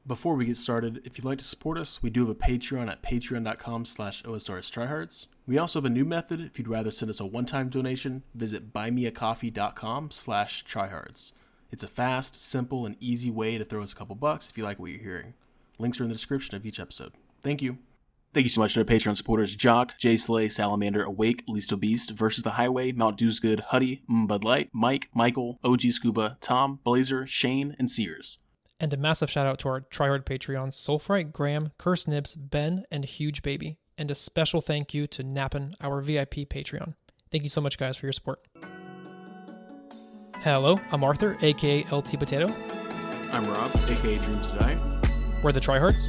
Before we get started, if you'd like to support us, we do have a Patreon at patreon.com/OSRS Trihards. We also have a new method. If you'd rather send us a one-time donation, visit buymeacoffee.com/Trihards. It's a fast, simple, and easy way to throw us a couple bucks if you like what you're hearing. Links are in the description of each episode. Thank you. Thank you so much to our Patreon supporters, Jock, JayySlay, Sallamander, Awaik, Obeast, VsTheHighway, Dewsgood, Huddy, Budlight, Mike, Michael, OG Scuba, Tom, Blazer, Shayne, and Seers. And a massive shout out to our TRIHARD Patreons, Soulfright, Graham, CursedNibz, Ben, and Huge Baby. And a special thank you to Napn, our VIP Patreon. Thank you so much, guys, for your support. Hello, I'm Arthur, aka LT Potato. I'm Rob, aka Dream to Die. We're the TRIHARDs.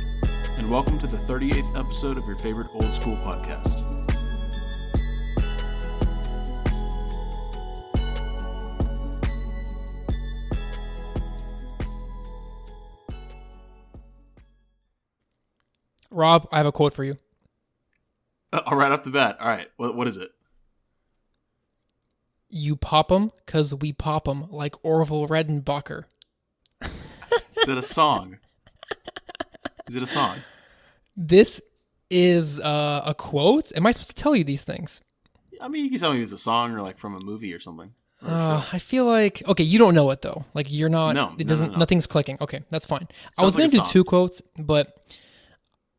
And welcome to the 38th episode of your favorite old school podcast. Rob, I have a quote for you. Right off the bat. All right, what is it? You pop 'em 'cause we pop 'em like Orville Redenbacher. Is it a song? Is it a song? This is a quote. Am I supposed to tell you these things? I mean, you can tell me if it's a song or like from a movie or something. Or a show. I feel like, okay, you don't know it though. Like you're not, No, it doesn't, no. nothing's clicking. Okay, that's fine. I Sounds was going like to a do song. two quotes, but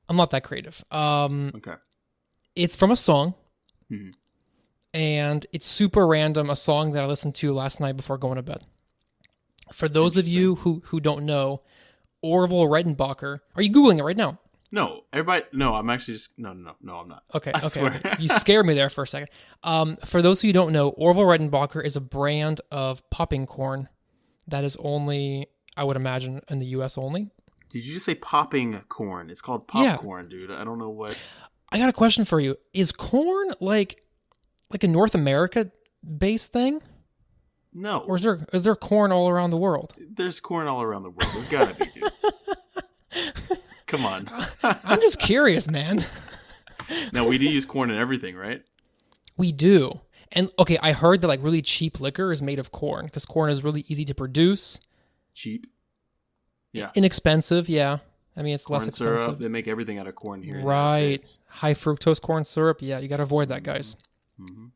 I'm not that creative. Okay. It's from a song, Mhm. and it's super random, a song that I listened to last night before going to bed. For those of you who don't know, Orville Redenbacher, are you Googling it right now? No, everybody. No, I'm actually just. No, I'm not. Okay, I swear. okay. You scared me there for a second. For those of you who don't know, Orville Redenbacher is a brand of popping corn that is only, I would imagine, in the U.S. only. Did you just say popping corn? It's called popcorn, dude. I don't know what. I got a question for you. Is corn like a North America based thing? No. Or is there corn all around the world? There's corn all around the world. There's gotta be, dude. Come on. I'm just curious, man. Now, we do use corn in everything, right? We do. And okay, I heard that like really cheap liquor is made of corn because corn is really easy to produce. Cheap. Yeah. Inexpensive, yeah. I mean, it's Corn less expensive. syrup. They make everything out of corn here. In the Right. United States. High fructose corn syrup. Yeah, you got to avoid that, guys. Mm-hmm.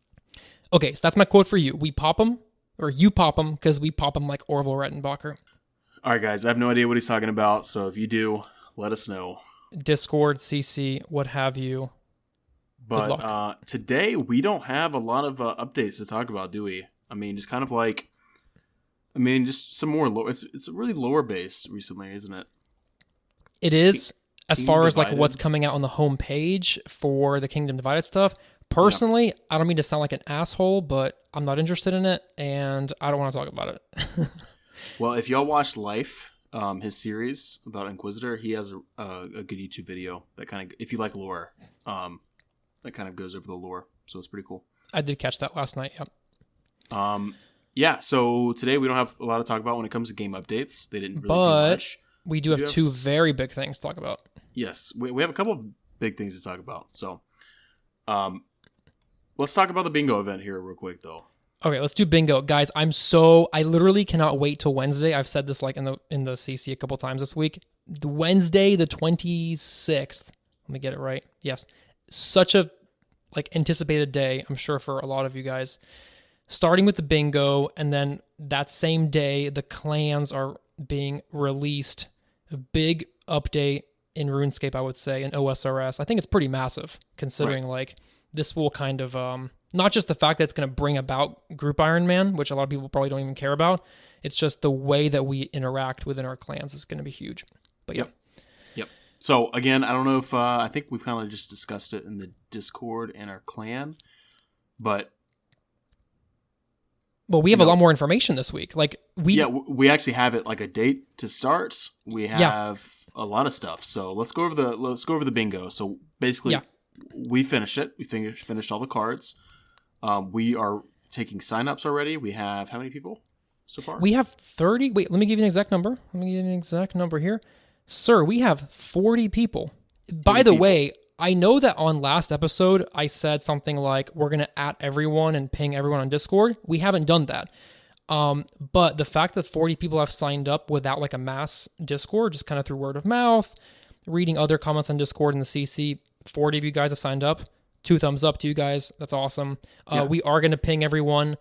Okay, so that's my quote for you. We pop them, or you pop them, because we pop them like Orville Redenbacher. All right, guys. I have no idea what he's talking about. So if you do, let us know. Discord, CC, what have you. But today we don't have a lot of updates to talk about, do we? I mean, just kind of like, just some more low. It's really lower based recently, isn't it? It is, as far as like Divided. what's coming out on the homepage for the Kingdom Divided stuff. Personally, I don't mean to sound like an asshole, but I'm not interested in it, and I don't want to talk about it. Well, if y'all watch Life, his series about Inquisitor, he has a good YouTube video that kind of, if you like lore, that kind of goes over the lore. So it's pretty cool. I did catch that last night, yep. Yeah, so today we don't have a lot to talk about when it comes to game updates. They didn't really do But much. we do have two very big things to talk about. Yes, we have a couple of big things to talk about. So let's talk about the bingo event here real quick, though. Okay, let's do bingo. Guys, I literally cannot wait till Wednesday. I've said this like in the CC a couple times this week. The Wednesday, the 26th. Let me get it right. Yes. Such a like anticipated day, I'm sure, for a lot of you guys. Starting with the bingo, and then that same day, the clans are being released. A big update in RuneScape, I would say, in OSRS. I think it's pretty massive, considering like this will kind of not just the fact that it's going to bring about Group Iron Man, which a lot of people probably don't even care about. It's just the way that we interact within our clans is going to be huge. But yeah. Yep. So again, I don't know if I think we've kind of just discussed it in the Discord and our clan, but well, we have a lot more information this week. Like we actually have it like a date to start. We have a lot of stuff. So let's go over the bingo. So basically, we finished it. We finished all the cards. We are taking signups already. We have how many people so far? We have 30. Wait, let me give you an exact number. Here. Sir, we have 40 people. By the way, I know that on last episode, I said something like, we're going to @ everyone and ping everyone on Discord. We haven't done that. But the fact that 40 people have signed up without like a mass Discord, just kind of through word of mouth, reading other comments on Discord in the CC, 40 of you guys have signed up. 2 thumbs up to you guys. That's awesome. We are going to ping everyone.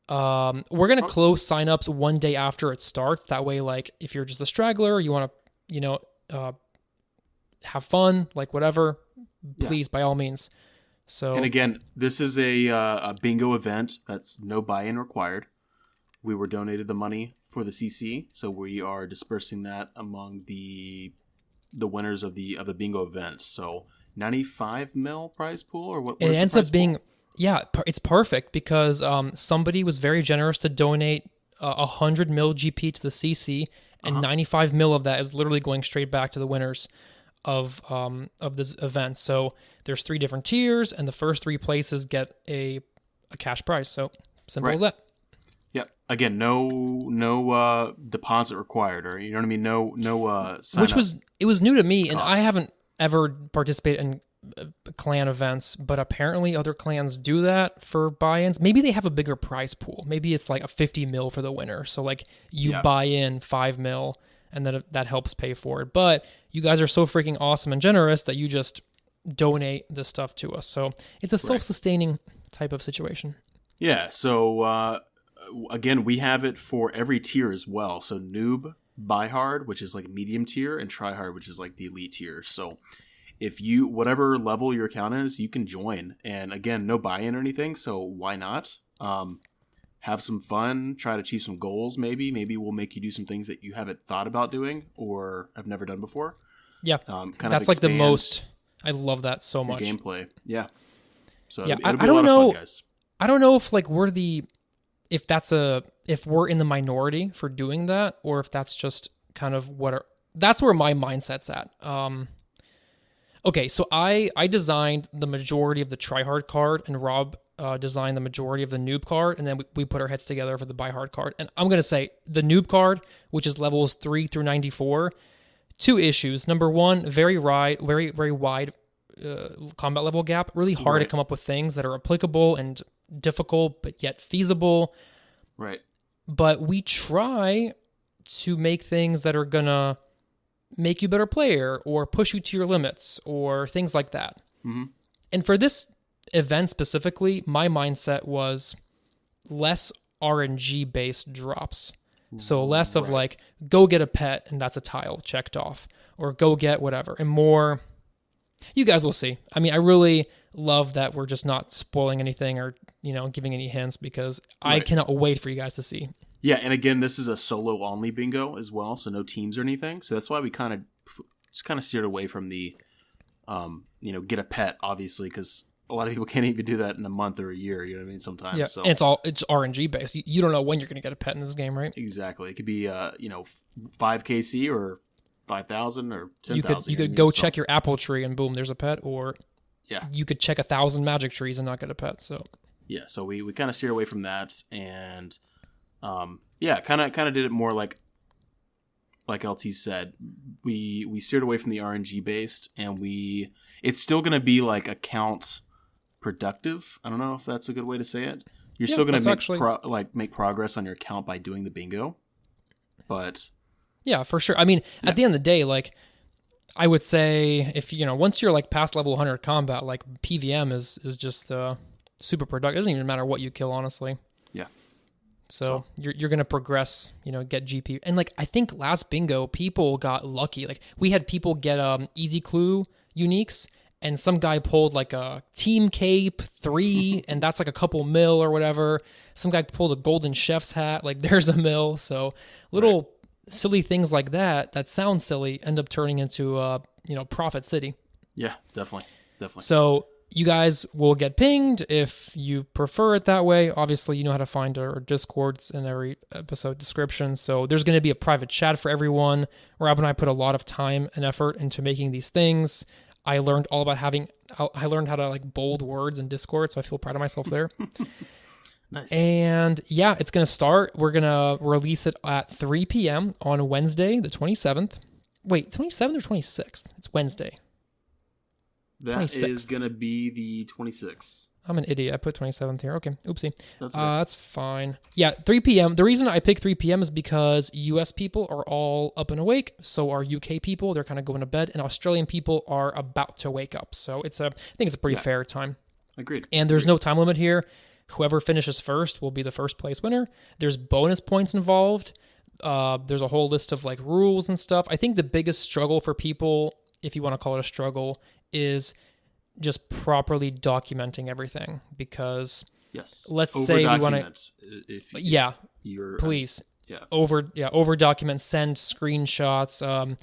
We're going to close signups one day after it starts. That way, like, if you're just a straggler, you want to, have fun, like whatever, please, by all means. So, and again, this is a bingo event. That's no buy-in required. We were donated the money for the CC, so we are dispersing that among the winners of the bingo event. So 95 mil prize pool, or what? It ends up being, it's perfect because somebody was very generous to donate 100 mil GP to the CC, and 95 mil of that is literally going straight back to the winners of this event. So there's 3 different tiers, and the first 3 places get a cash prize. So simple as that. Yeah. Again, no deposit required, or you know what I mean. No sign up. It was new to me, cost. And I haven't ever participated in clan events, but apparently other clans do that for buy-ins. Maybe they have a bigger prize pool. Maybe it's like a 50 mil for the winner. So like you buy in 5 mil, and then that helps pay for it. But you guys are so freaking awesome and generous that you just donate this stuff to us. So it's a self-sustaining type of situation. Yeah. So again, we have it for every tier as well. So noob, BIHARD, which is like medium tier, and TRIHARD, which is like the elite tier. So if you, whatever level your account is, you can join. And again, no buy-in or anything. So why not? Have some fun, try to achieve some goals. Maybe we'll make you do some things that you haven't thought about doing or have never done before. Yeah. That's like the most, I love that so much. Gameplay. Yeah. So yeah, it'll be a lot of fun, guys. I don't know if like if we're in the minority for doing that, or if that's just kind of that's where my mindset's at. Okay, so I designed the majority of the TRIHARD card, and Rob designed the majority of the noob card, and then we put our heads together for the BIHARD card. And I'm going to say the noob card, which is levels 3 through 94, 2 issues. Number 1, very wide combat level gap. Really hard to come up with things that are applicable and difficult, but yet feasible. Right. But we try to make things that are going to make you a better player or push you to your limits or things like that. Mm-hmm. And for this event specifically, my mindset was less RNG based drops. So less of like, go get a pet and that's a tile checked off, or go get whatever, and more, you guys will see. I mean, I really love that we're just not spoiling anything or, giving any hints, because I cannot wait for you guys to see. Yeah, and again, this is a solo only bingo as well, so no teams or anything. So that's why we kind of steered away from the, get a pet, obviously, because a lot of people can't even do that in a month or a year. You know what I mean? Sometimes. Yeah, so. And it's RNG based. You don't know when you're going to get a pet in this game, right? Exactly. It could be 5 KC or 5,000 or 10,000. You could go check your apple tree and boom, there's a pet, or you could check 1,000 magic trees and not get a pet. So so we kind of steered away from that, and kind of did it more like LT said. We steered away from the RNG based, and it's still going to be like account productive. I don't know if that's a good way to say it. You're still going to make progress on your account by doing the bingo, but yeah, for sure. I mean, at the end of the day, like I would say, if once you're like past level 100 combat, like PVM is just super productive. It doesn't even matter what you kill, honestly. Yeah. So you're gonna progress, get GP, and like I think last bingo people got lucky. Like we had people get easy clue uniques, and some guy pulled like a team cape 3, and that's like a couple mil or whatever. Some guy pulled a golden chef's hat, like there's a mil. So little silly things like that sound silly end up turning into profit city. Yeah, definitely. So you guys will get pinged if you prefer it that way. Obviously, you know how to find our Discords in every episode description. So there's going to be a private chat for everyone. Rob and I put a lot of time and effort into making these things. I learned all about I learned how to like bold words in Discord, so I feel proud of myself there. Nice. And yeah, it's going to start. We're going to release it at 3 p.m. on Wednesday, the 27th. Wait, 27th or 26th? It's Wednesday. That 26th. Is going to be the 26th. I'm an idiot. I put 27th here. Okay. Oopsie. That's That's fine. Yeah, 3 p.m. The reason I picked 3 p.m. is because US people are all up and awake. So are UK people. They're kind of going to bed. And Australian people are about to wake up. So I think it's a pretty fair time. Agreed. And there's no time limit here. Whoever finishes first will be the first place winner. There's bonus points involved. There's a whole list of like rules and stuff. I think the biggest struggle for people, if you want to call it a struggle, is just properly documenting everything, because let's say we want to please over document, send screenshots.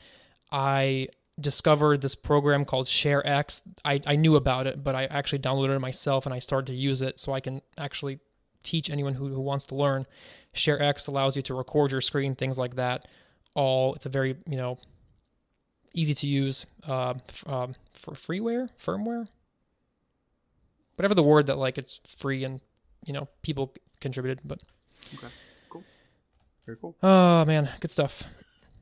I discovered this program called ShareX. I knew about it, but I actually downloaded it myself and I started to use it so I can actually teach anyone who wants to learn. ShareX allows you to record your screen, things like that. It's a very easy to use for firmware, whatever the word that like it's free and people contributed. But okay, cool, very cool. Oh man, good stuff.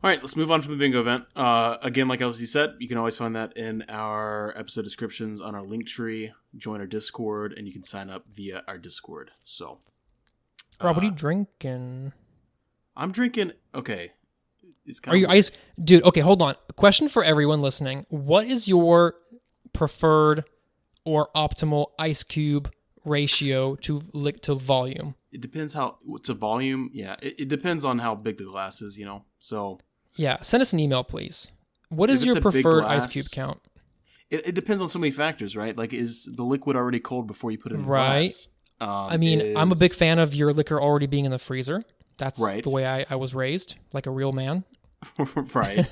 All right, let's move on from the bingo event. Again, like LC said, you can always find that in our episode descriptions on our link tree. Join our Discord, and you can sign up via our Discord. So, Rob, what are you drinking? I'm drinking. Okay. Are you ice, dude? Okay, hold on. Question for everyone listening: what is your preferred or optimal ice cube ratio to volume? It depends to volume. Yeah, it depends on how big the glass is. So yeah, send us an email, please. What is your preferred ice cube count? It depends on so many factors, right? Like, is the liquid already cold before you put it in the right? glass? I mean, I'm a big fan of your liquor already being in the freezer. That's right. The way I was raised, like a real man. Right.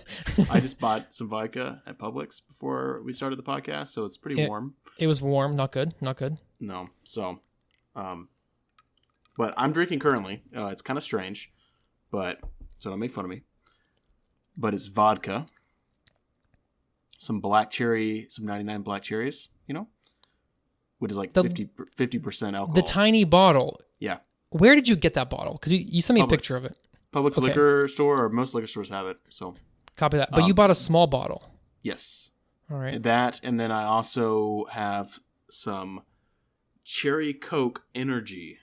I just bought some vodka at Publix before we started the podcast, so it's pretty warm. It was warm, not good. No, so, but I'm drinking currently. It's kind of strange, so don't make fun of me. But it's vodka, some black cherry, some 99 black cherries, which is like 50% alcohol. The tiny bottle. Yeah. Where did you get that bottle? Because you sent me a picture of it. Publix liquor store, or most liquor stores have it. So copy that. But you bought a small bottle. Yes. All right. That, and then I also have some Cherry Coke Energy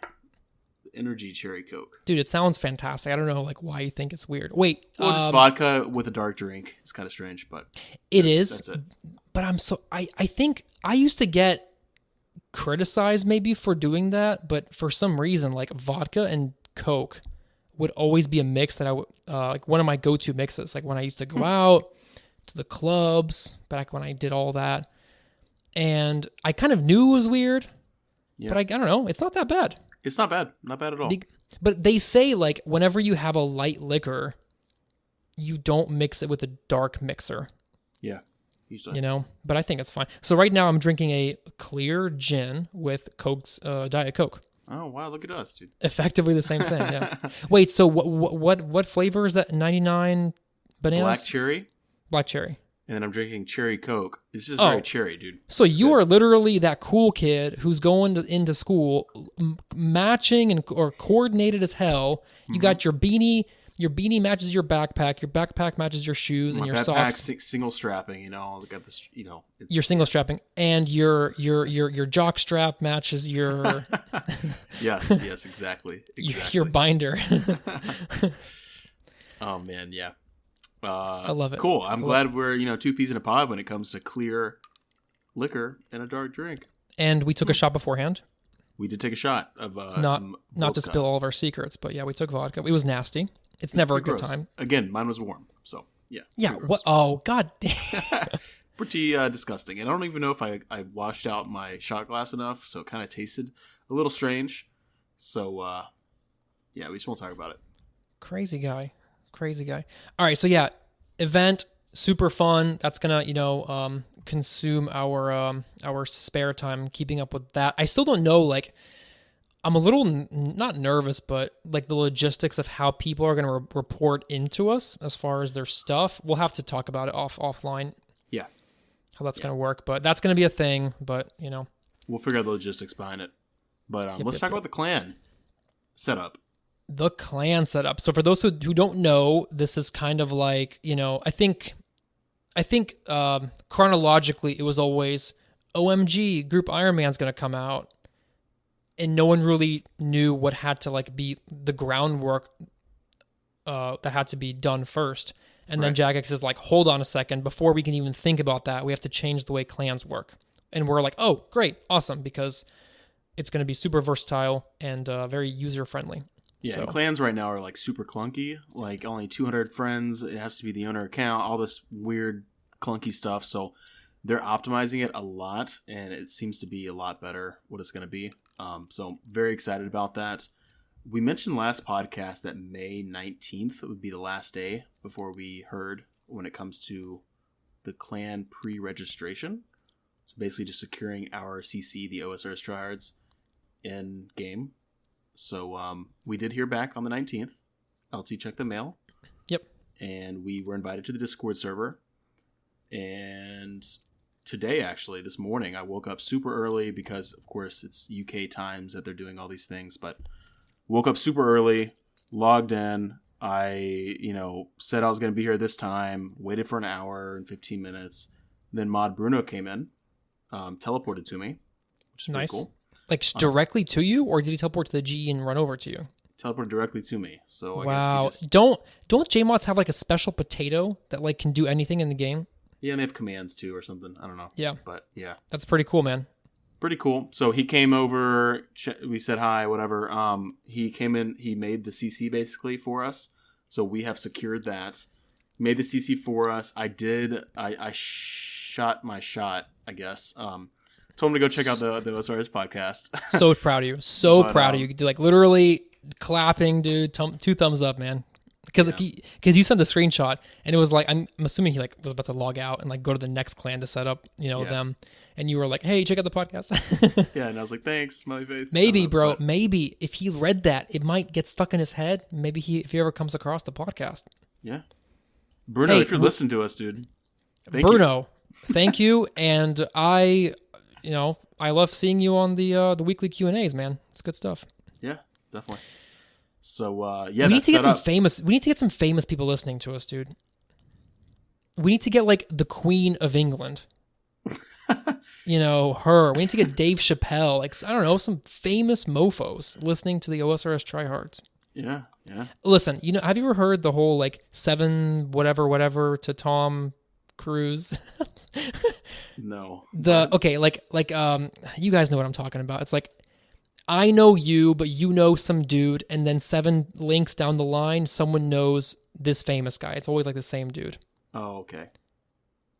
Cherry Coke. Dude, it sounds fantastic. I don't know why you think it's weird. Wait. Well, just vodka with a dark drink. It's kind of strange, but it is. That's it. But I think I used to get criticized maybe for doing that, but for some reason, like vodka and Coke would always be a mix that I would like one of my go-to mixes. Like when I used to go out to the clubs back when I did all that, and I kind of knew it was weird, but I don't know. It's not that bad. It's not bad. Not bad at all. But they say like whenever you have a light liquor, you don't mix it with a dark mixer. Yeah. But I think it's fine. So right now I'm drinking a clear gin with Coke's Diet Coke. Oh wow! Look at us, dude. Effectively the same thing. Yeah. Wait. So what flavor is that? 99 bananas. Black cherry. And then I'm drinking Cherry Coke. It's just very cherry, dude. So it's are literally that cool kid who's going into school, matching or coordinated as hell. You got your beanie. Your beanie matches your backpack matches your shoes, and your socks. Single strapping, got this, You're single strapping, and your jock strap matches your. yes, exactly. Your binder. Oh man, yeah. I love it. Cool. I'm glad we're two peas in a pod when it comes to clear liquor and a dark drink. And we took a shot beforehand. We did take a shot of some vodka. Not to spill all of our secrets, but yeah, we took vodka. It was nasty. It's never a good time. Again, mine was warm, so yeah. Yeah. What? Oh God. Pretty disgusting. And I don't even know if I washed out my shot glass enough, so it kind of tasted a little strange. So yeah, we just won't talk about it. Crazy guy. All right, so yeah, event super fun. That's gonna consume our spare time keeping up with that. I still don't know I'm a little not nervous, but like the logistics of how people are going to report into us as far as their stuff. We'll have to talk about it offline. Yeah. How that's going to work, but that's going to be a thing, but we'll figure out the logistics behind it. But let's talk about the clan setup. The clan setup. So for those who don't know, this is kind of like, I think chronologically it was always OMG, Group Iron Man's going to come out. and no one really knew what had to like be the groundwork that had to be done first. And then Jagex is like, hold on a second, before we can even think about that, we have to change the way clans work. And we're like, oh, great, awesome, because it's going to be super versatile and very user-friendly. Yeah, and clans right now are like super clunky, like only 200 friends, it has to be the owner account, all this weird clunky stuff. So they're optimizing it a lot, and it seems to be a lot better what it's going to be. So very excited about that. We mentioned last podcast that May 19th would be the last day before we heard when it comes to the clan pre-registration. So basically just securing our CC, the OSRS Trihards, in game. So we did hear back on the 19th. LT checked the mail. Yep. And we were invited to the Discord server. And today, actually, this morning, I woke up super early because, of course, it's UK times that they're doing all these things, but woke up super early, logged in. I, said I was going to be here this time, waited for an hour and 15 minutes. Then Mod Bruno came in, teleported to me, which is nice. pretty cool. Like directly to you, or did he teleport to the GE and run over to you? Teleported directly to me. So I wow. guess he just... Don't JMods have like a special potato that like can do anything in the game? Yeah, and they have commands too or something. I don't know. Yeah. But yeah. That's pretty cool, man. Pretty cool. So he came over, we said hi, whatever. He came in, he made the CC basically for us. So we have secured that. Made the CC for us. I shot my shot, I guess. Told him to go check out the OSRS podcast. So proud of you. So proud of you. Like literally clapping, dude. 2 thumbs up, man. Because you sent the screenshot and it was like, I'm assuming he like was about to log out and like go to the next clan to set up, them. And you were like, hey, check out the podcast. Yeah, and I was like, thanks, smiley face. Maybe, bro, maybe if he read that, it might get stuck in his head. Maybe if he ever comes across the podcast. Yeah. Bruno, if you're listening to us, dude. Bruno, thank you. And I love seeing you on the weekly Q&As, man. It's good stuff. Yeah, definitely. So, we need to get some famous people listening to us, dude. We need to get like the Queen of England. Her. We need to get Dave Chappelle. Like, I don't know, some famous mofos listening to the OSRS Trihards. Yeah. Listen, have you ever heard the whole like 7 whatever to Tom Cruise? No. You guys know what I'm talking about. It's like, I know you, but you know some dude, and then 7 links down the line, someone knows this famous guy. It's always like the same dude. Oh, okay.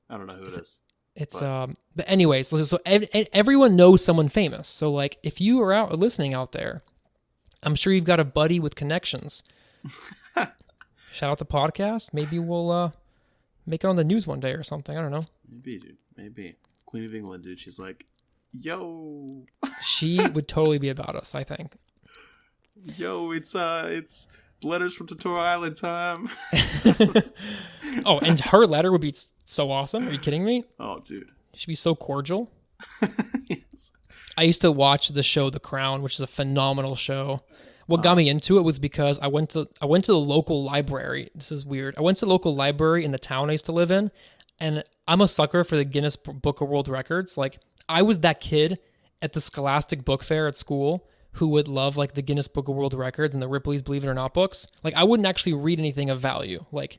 I don't know who it is. It's but anyway, so everyone knows someone famous. So like, if you are out listening out there, I'm sure you've got a buddy with connections. Shout out the podcast. Maybe we'll make it on the news one day or something. I don't know. Maybe, dude. Maybe. Queen of England, dude. She's like, yo. She would totally be about us, I think. Yo, it's letters from Tutorial Island time. Oh, and her letter would be so awesome. Are you kidding me? Oh, dude. She'd be so cordial. Yes. I used to watch the show The Crown, which is a phenomenal show. What got me into it was because I went to the local library. This is weird. I went to the local library in the town I used to live in, and I'm a sucker for the Guinness Book of World Records. Like, I was that kid at the Scholastic Book Fair at school who would love like the Guinness Book of World Records and the Ripley's Believe It or Not books. Like, I wouldn't actually read anything of value, like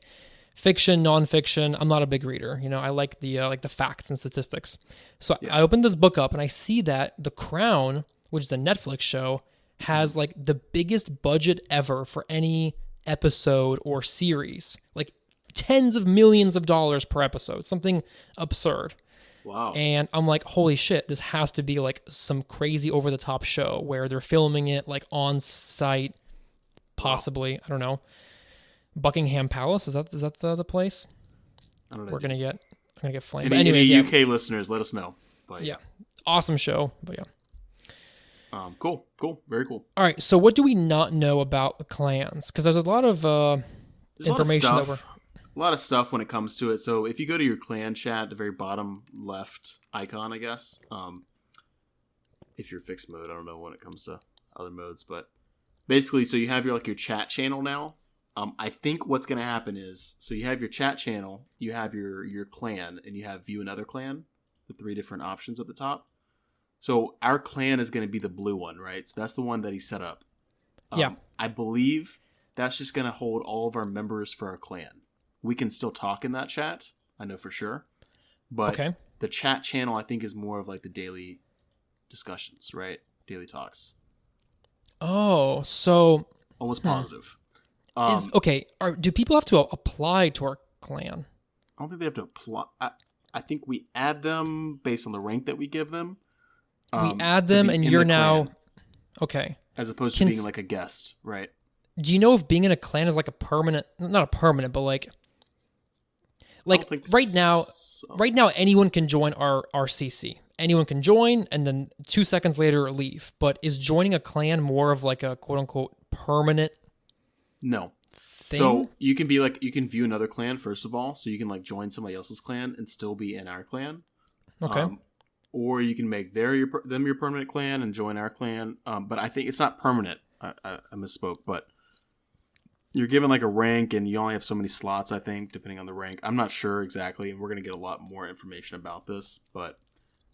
fiction, nonfiction. I'm not a big reader. I like the facts and statistics. So I opened this book up and I see that The Crown, which is a Netflix show, has like the biggest budget ever for any episode or series, like tens of millions of dollars per episode, something absurd. Wow. And I'm like, holy shit, this has to be like some crazy over the top show where they're filming it like on site, possibly. Wow. I don't know. Buckingham Palace, is that the place? I don't know. I'm gonna get flamed. Any UK listeners, let us know. But yeah. Awesome show. But yeah. Cool. Very cool. All right, so what do we not know about the clans? Because there's a lot of information A lot of stuff when it comes to it. So if you go to your clan chat, the very bottom left icon, I guess, if you're fixed mode, I don't know when it comes to other modes, but basically, so you have your chat channel now. I think what's going to happen is, so you have your chat channel, you have your clan, and you have view another clan, the 3 different options at the top. So our clan is going to be the blue one, right? So that's the one that he set up. Yeah. I believe that's just going to hold all of our members for our clan. We can still talk in that chat. I know for sure. But the chat channel, I think, is more of like the daily discussions, right? Daily talks. Oh, so... Almost positive. Do people have to apply to our clan? I don't think they have to apply. I think we add them based on the rank that we give them. We add them and you're now... Clan, okay. as opposed to being like a guest, right? Do you know if being in a clan is like a permanent... Not a permanent, but like right now... So. Right now, anyone can join our CC. Anyone can join, and then 2 seconds later leave. But is joining a clan more of like a quote unquote permanent? No. Thing? So you can be like, you can view another clan first of all, so you can like join somebody else's clan and still be in our clan. Okay. Or you can make them your permanent clan and join our clan. But I think it's not permanent. I misspoke, but you're given like a rank and you only have so many slots, I think, depending on the rank. I'm not sure exactly, and we're going to get a lot more information about this, but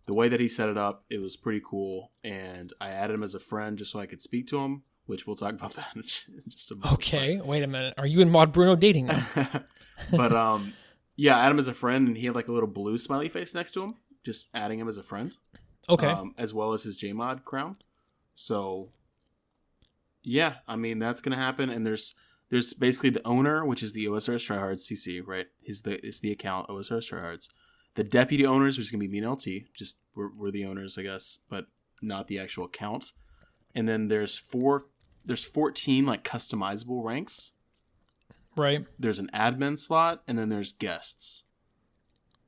the way that he set it up, it was pretty cool, and I added him as a friend just so I could speak to him, which we'll talk about that in just a moment. Okay, wait a minute. Are you and Mod Bruno dating now? But, yeah, I added him as a friend, and he had like a little blue smiley face next to him, just adding him as a friend. Okay. As well as his JMod crown. So, yeah, I mean, that's going to happen, and there's basically the owner, which is the OSRS Trihards CC, right? Is the account OSRS Trihards. The deputy owners, which is going to be me and LT, just we're the owners, I guess, but not the actual account. And then there's 14 like customizable ranks. Right. There's an admin slot, and then there's guests.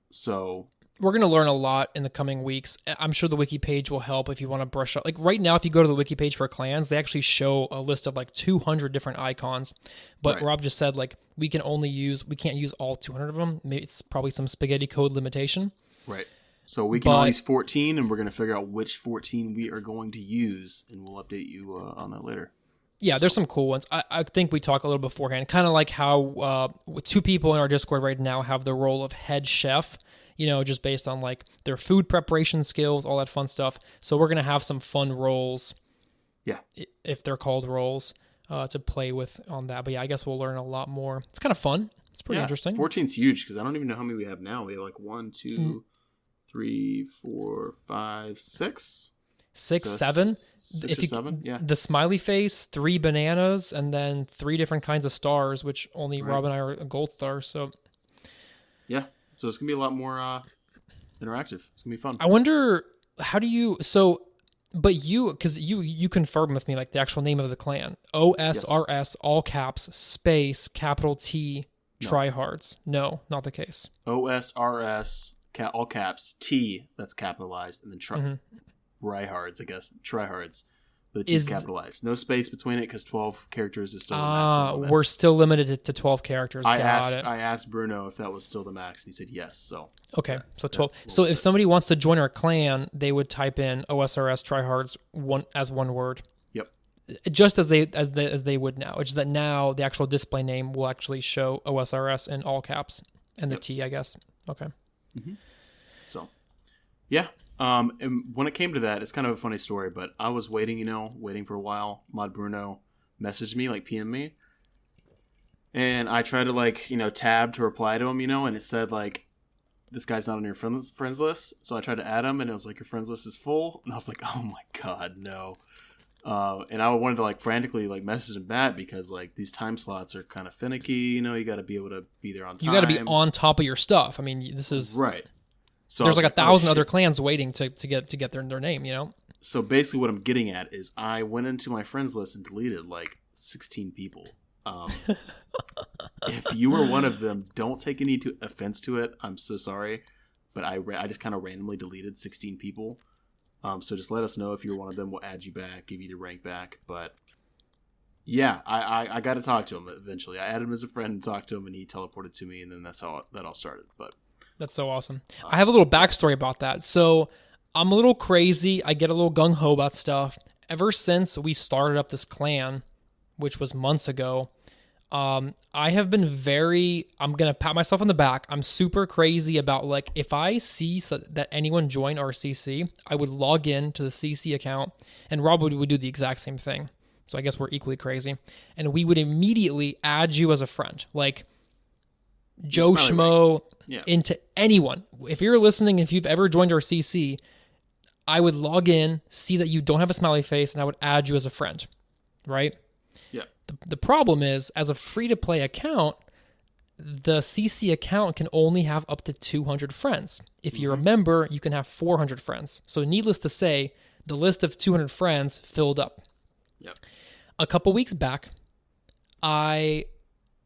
So we're going to learn a lot in the coming weeks. I'm sure the wiki page will help if you want to brush up. Like right now, if you go to the wiki page for clans, they actually show a list of like 200 different icons. But Rob just said like we can't use all 200 of them. Maybe it's probably some spaghetti code limitation. Right. So we can only use 14, and we're going to figure out which 14 we are going to use, and we'll update you on that later. Yeah, there's some cool ones. I think we talked a little beforehand, kind of like how 2 people in our Discord right now have the role of head chef. You know, just based on like their food preparation skills, all that fun stuff. So we're going to have some fun roles. Yeah. If they're called roles to play with on that. But yeah, I guess we'll learn a lot more. It's kind of fun. It's pretty interesting. 14's huge because I don't even know how many we have now. We have like 1, 2, 3, 4, 5, 6. 6, so 7. 6 or 7, yeah. The smiley face, 3 bananas, and then 3 different kinds of stars, which only Rob and I are a gold star. So yeah. So it's going to be a lot more interactive. It's going to be fun. I wonder, how do you... But you... Because you confirmed with me, like, the actual name of the clan. OSRS, all caps, space, capital T, Trihards. No, not the case. OSRS, all caps, T, that's capitalized, and then Trihards, I guess. Trihards. But the T's capitalized. No space between it because 12 characters is still the maximum. We're still limited to 12 characters. I asked Bruno if that was still the max, and he said yes. So okay, so 12. So if somebody wants to join our clan, they would type in OSRS Trihards as one word. Yep. Just as they would now. It's just that now the actual display name will actually show OSRS in all caps and the T, I guess. Okay. Mm-hmm. So, yeah. And when it came to that, it's kind of a funny story, but I was waiting for a while. Mod Bruno messaged me, like PM me. And I tried to tab to reply to him, and it said like, this guy's not on your friends list. So I tried to add him and it was like, your friends list is full. And I was like, oh my God, no. And I wanted to frantically message him back because these time slots are kind of finicky. You got to be able to be there on time. You got to be on top of your stuff. I mean, this is right. So there's 1,000 other clans waiting to get their name, So basically what I'm getting at is I went into my friends list and deleted 16 people. If you were one of them, don't take any offense to it. I'm so sorry. But I just kind of randomly deleted 16 people. So just let us know if you're one of them. We'll add you back, give you the rank back. But yeah, I got to talk to him eventually. I added him as a friend and talked to him, and he teleported to me, and then that's how that all started. But that's so awesome. I have a little backstory about that. So I'm a little crazy. I get a little gung-ho about stuff. Ever since we started up this clan, which was months ago, I have been I'm going to pat myself on the back. I'm super crazy about like, if I see that anyone joined our CC, I would log in to the CC account and Rob would do the exact same thing. So I guess we're equally crazy. And we would immediately add you as a friend. Like Joe Schmo into anyone. If you're listening, if you've ever joined our CC, I would log in, see that you don't have a smiley face, and I would add you as a friend. Right? Yeah. The problem is, as a free-to-play account, the CC account can only have up to 200 friends. If you're a member, you can have 400 friends. So needless to say, the list of 200 friends filled up. Yeah. A couple weeks back, I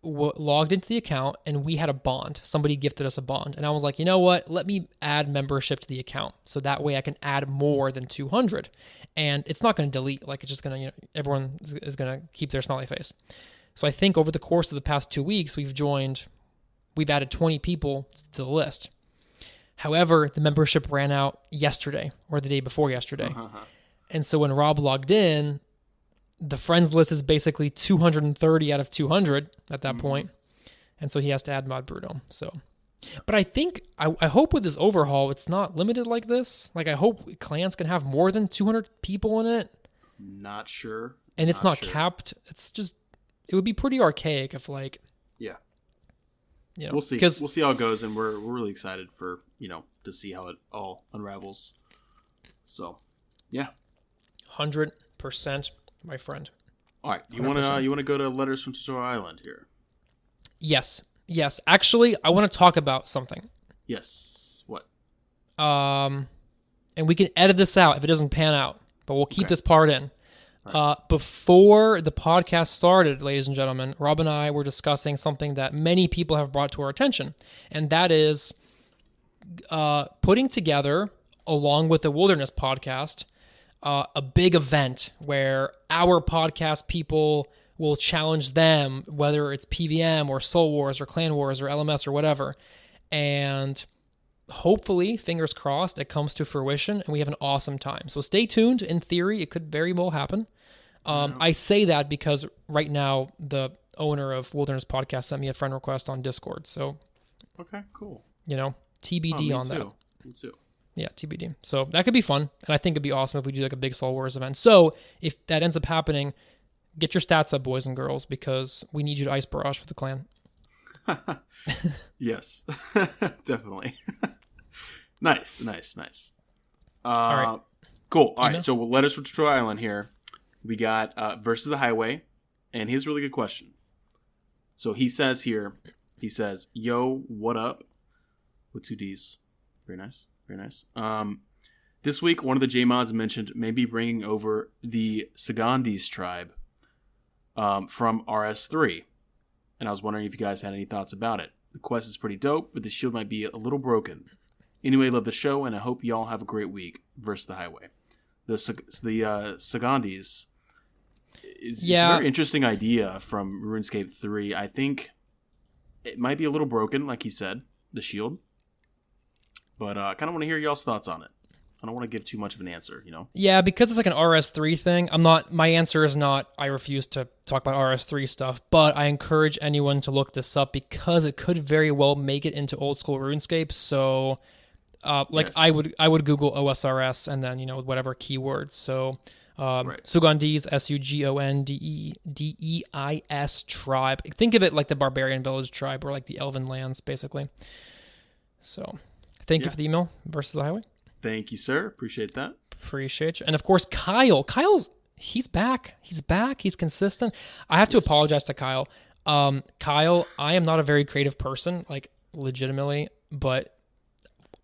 logged into the account and we had a bond. Somebody gifted us a bond. And I was like, you know what? Let me add membership to the account. So that way I can add more than 200. And it's not going to delete. Like it's just going to, everyone is going to keep their smiley face. So I think over the course of the past 2 weeks, we've added 20 people to the list. However, the membership ran out yesterday or the day before yesterday. And so when Rob logged in, the friends list is basically 230 out of 200 at that point. And so he has to add Mod Bruno. So, but I think, I hope with this overhaul, it's not limited like this. Like I hope clans can have more than 200 people in it. Not sure. And it's not capped. It's just, it would be pretty archaic if like, we'll see. We'll see how it goes. And we're really excited for, to see how it all unravels. So, yeah. 100%. My friend. All right, you want to go to letters from Tutorial Island here? Yes. Actually, I want to talk about something. Yes. What? And we can edit this out if it doesn't pan out, but we'll keep this part in. Right. Before the podcast started, ladies and gentlemen, Rob and I were discussing something that many people have brought to our attention, and that is putting together, along with the Wilderness podcast, a big event where our podcast people will challenge them, whether it's PVM or Soul Wars or Clan Wars or LMS or whatever. And hopefully, fingers crossed, it comes to fruition and we have an awesome time. So stay tuned. In theory, it could very well happen. I say that because right now, the owner of Wilderness Podcast sent me a friend request on Discord. So, okay, cool. TBD on that. Me too. Yeah, TBD. So that could be fun. And I think it'd be awesome if we do like a big Soul Wars event. So if that ends up happening, get your stats up, boys and girls, because we need you to ice barrage for the clan. Yes, definitely. Nice. All right. Cool. All right. So letters from Tutorial Island here. We got VsTheHighway, and here's a really good question. So he says, yo, what up? With 2 Ds. Very nice. This week, one of the J-Mods mentioned maybe bringing over the Sagandis tribe from RS3. And I was wondering if you guys had any thoughts about it. The quest is pretty dope, but the shield might be a little broken. Anyway, love the show, and I hope y'all have a great week. VsTheHighway. The Sagandis. It's a very interesting idea from RuneScape 3. I think it might be a little broken, like he said, the shield. But I kind of want to hear y'all's thoughts on it. I don't want to give too much of an answer, Yeah, because it's like an RS3 thing. My answer is not, I refuse to talk about RS3 stuff, but I encourage anyone to look this up because it could very well make it into old school RuneScape. So, yes. I would Google OSRS and then, whatever keyword. So, Sagandis, Sugondeis tribe. Think of it like the Barbarian Village tribe or like the Elven lands, basically. So... Thank you for the email, VsTheHighway. Thank you, sir. Appreciate that. Appreciate you. And of course, Kyle. He's back. He's consistent. I have to apologize to Kyle. Kyle, I am not a very creative person, like legitimately, but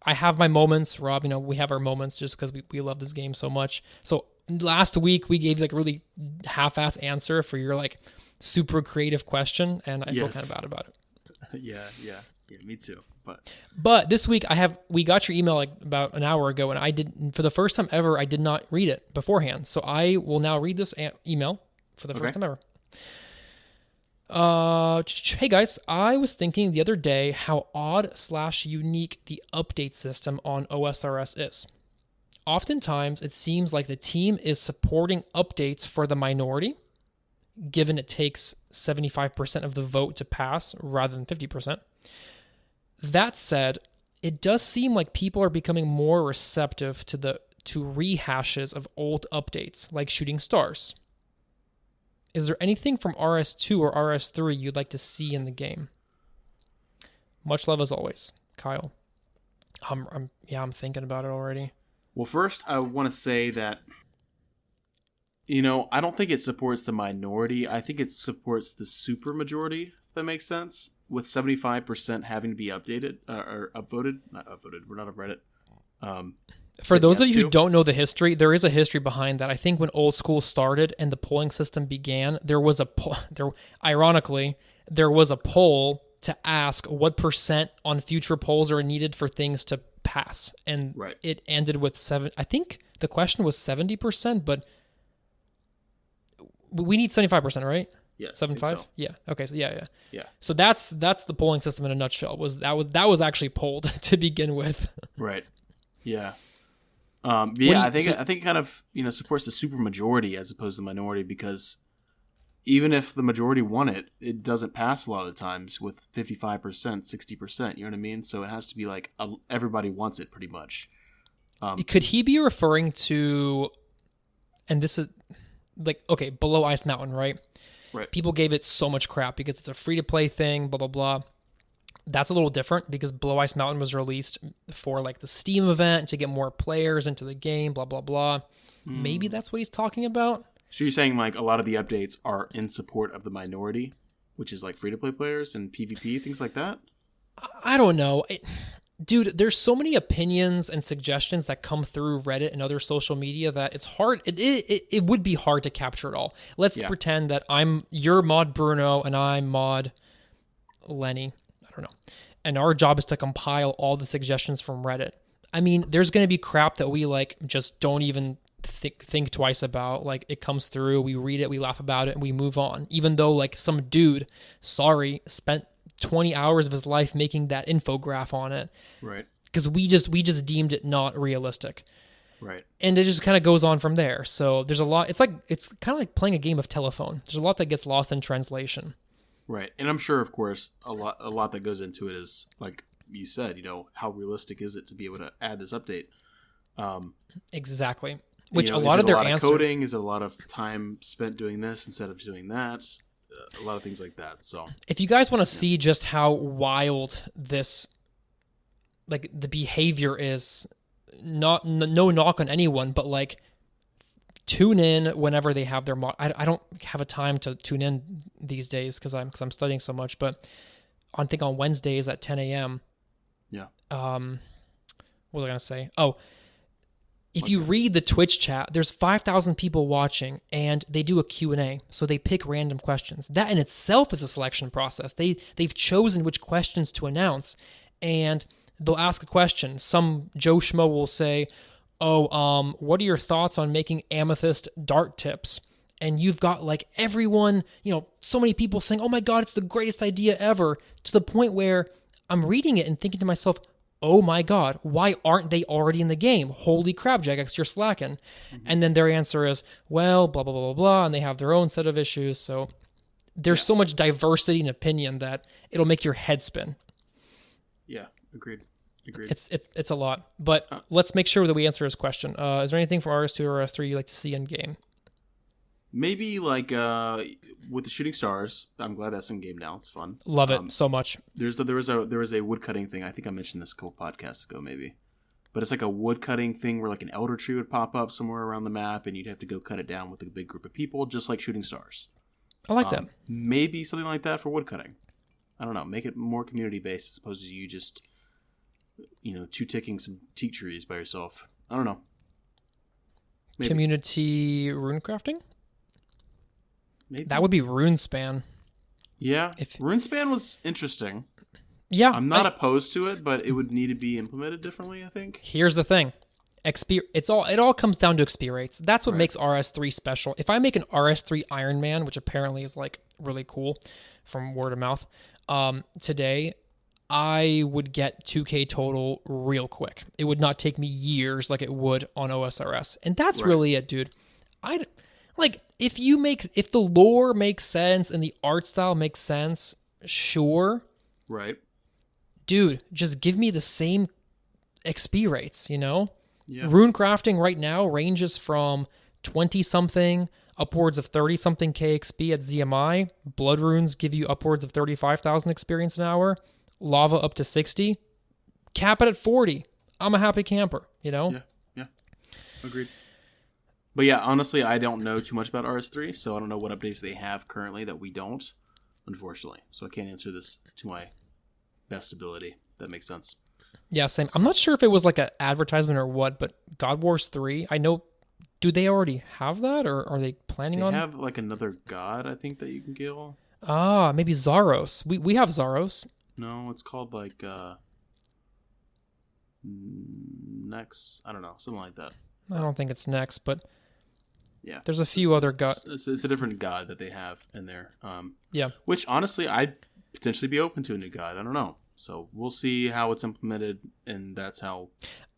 I have my moments. Rob, we have our moments just because we love this game so much. So last week we gave like a really half-ass answer for your like super creative question, and I feel kind of bad about it. Yeah, me too. But this week we got your email like about an hour ago, and for the first time ever, I did not read it beforehand. So I will now read this email for the first time ever. Hey guys, I was thinking the other day how odd/unique the update system on OSRS is. Oftentimes, it seems like the team is supporting updates for the minority, given it takes 75% of the vote to pass rather than 50%. That said, it does seem like people are becoming more receptive to rehashes of old updates, like shooting stars. Is there anything from RS2 or RS3 you'd like to see in the game? Much love as always, Kyle. I'm thinking about it already. Well, first, I want to say that, I don't think it supports the minority. I think it supports the supermajority, if that makes sense, with 75% having to be updated or upvoted. Not upvoted. We're not on Reddit. For those of you who don't know the history, there is a history behind that. I think when old school started and the polling system began, there was a poll to ask what percent on future polls are needed for things to pass. And It ended with 7. I think the question was 70%, but we need 75%, right? Yeah. 75? So. Yeah. Okay. So yeah. Yeah. So that's the polling system in a nutshell. That was actually polled to begin with. Right. Yeah. I think it kind of supports the supermajority as opposed to the minority, because even if the majority won it, it doesn't pass a lot of the times with 55%, 60%. You know what I mean? So it has to be like everybody wants it pretty much. Could he be referring to? And this is like, okay, Below Ice Mountain, right? Right. People gave it so much crap because it's a free to play thing. Blah blah blah. That's a little different because Below Ice Mountain was released for like the Steam event to get more players into the game, blah, blah, blah. Maybe that's what he's talking about. So you're saying like a lot of the updates are in support of the minority, which is like free-to-play players and PvP, things like that? I don't know. Dude, there's so many opinions and suggestions that come through Reddit and other social media that it's hard. It would be hard to capture it all. Let's pretend that you're mod Bruno and I'm mod Lenny. I don't know. And our job is to compile all the suggestions from Reddit. I mean, there's going to be crap that we like just don't even think twice about. Like, it comes through, we read it, we laugh about it, and we move on. Even though like some dude, spent 20 hours of his life making that infograph on it. Right. Because we just deemed it not realistic. Right. And it just kind of goes on from there. So there's a lot. It's kind of like playing a game of telephone. There's a lot that gets lost in translation. Right. And I'm sure, of course, a lot that goes into it is, like you said, how realistic is it to be able to add this update? Exactly. Which a lot of their answers... coding? Is it a lot of time spent doing this instead of doing that? A lot of things like that. So if you guys want to see just how wild this, like, the behavior is, no knock on anyone, but like, tune in whenever they have their mod. I don't have a time to tune in these days because I'm studying so much. But I think on Wednesdays at 10 a.m. Yeah. What was I gonna say? Oh, if you read the Twitch chat, there's 5,000 people watching, and they do a Q&A. So they pick random questions. That in itself is a selection process. They've chosen which questions to announce, and they'll ask a question. Some Joe Schmo will say, what are your thoughts on making amethyst dart tips? And you've got like everyone, so many people saying, oh my God, it's the greatest idea ever, to the point where I'm reading it and thinking to myself, oh my God, why aren't they already in the game? Holy crap, Jagex, you're slacking. Mm-hmm. And then their answer is, well, blah, blah, blah, blah, blah, and they have their own set of issues. So there's so much diversity and opinion that it'll make your head spin. Yeah, agreed. It's a lot, but let's make sure that we answer his question. Is there anything from RS2 or RS3 you'd like to see in game? Maybe like with the shooting stars. I'm glad that's in game now. It's fun. Love it so much. There was a wood cutting thing. I think I mentioned this a couple podcasts ago, maybe. But it's like a wood cutting thing where like an elder tree would pop up somewhere around the map, and you'd have to go cut it down with a big group of people, just like shooting stars. I like that. Maybe something like that for wood cutting. I don't know. Make it more community based as opposed to you just two-ticking some teak trees by yourself. I don't know. Maybe. Community rune crafting? Maybe. That would be RuneSpan. Yeah. RuneSpan was interesting. Yeah. I'm not opposed to it, but it would need to be implemented differently, I think. Here's the thing. It all comes down to XP rates. That's what makes RS3 special. If I make an RS3 Iron Man, which apparently is like really cool from word of mouth, today I would get 2K total real quick. It would not take me years like it would on OSRS. And that's really it, dude. Like, if the lore makes sense and the art style makes sense, sure. Right. Dude, just give me the same XP rates, you know? Yeah. Rune crafting right now ranges from 20-something upwards of 30-something KXP at ZMI. Blood runes give you upwards of 35,000 experience an hour. Lava up to 60. Cap it at 40. I'm a happy camper, you know? Yeah. Agreed. But yeah, honestly, I don't know too much about RS3, so I don't know what updates they have currently that we don't, unfortunately. So I can't answer this to my best ability. That makes sense. Yeah, same. I'm not sure if it was like an advertisement or what, but God Wars 3, I know, do they already have that, or are they planning on? They have like another god, I think, that you can kill. Ah, maybe Zaros. We have Zaros. No, it's called like Next, I don't know, something like that. I don't think it's next, but yeah, there's a few other gods. It's a different god that they have in there. Yeah, which honestly, I'd potentially be open to a new god. I don't know. So we'll see how it's implemented, and that's how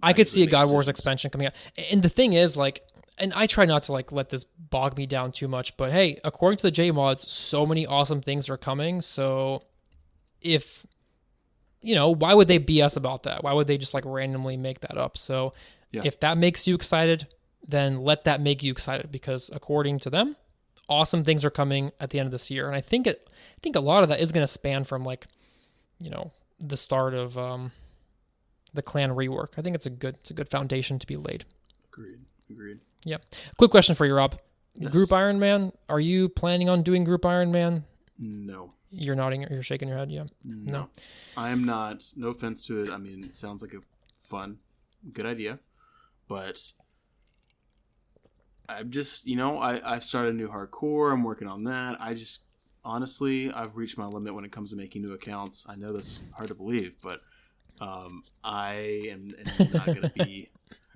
I could see a God Wars expansion coming out. And the thing is, like, and I try not to like let this bog me down too much, but hey, according to the J mods, so many awesome things are coming. So if you know, why would they BS about that? Why would they just like randomly make that up? So if that makes you excited, then let that make you excited, because according to them, awesome things are coming at the end of this year. And I think a lot of that is going to span from like, you know, the start of the clan rework. I think it's a good foundation to be laid. Agreed. Yeah. Quick question for you, Rob. Yes. Group Iron Man. Are you planning on doing Group Iron Man? No. You're nodding. You're shaking your head. Yeah. No. I am not. No offense to it. I mean, it sounds like a fun, good idea, but I'm just, you know, I've started a new hardcore. I'm working on that. Honestly, I've reached my limit when it comes to making new accounts. I know that's hard to believe, but I am not going to be.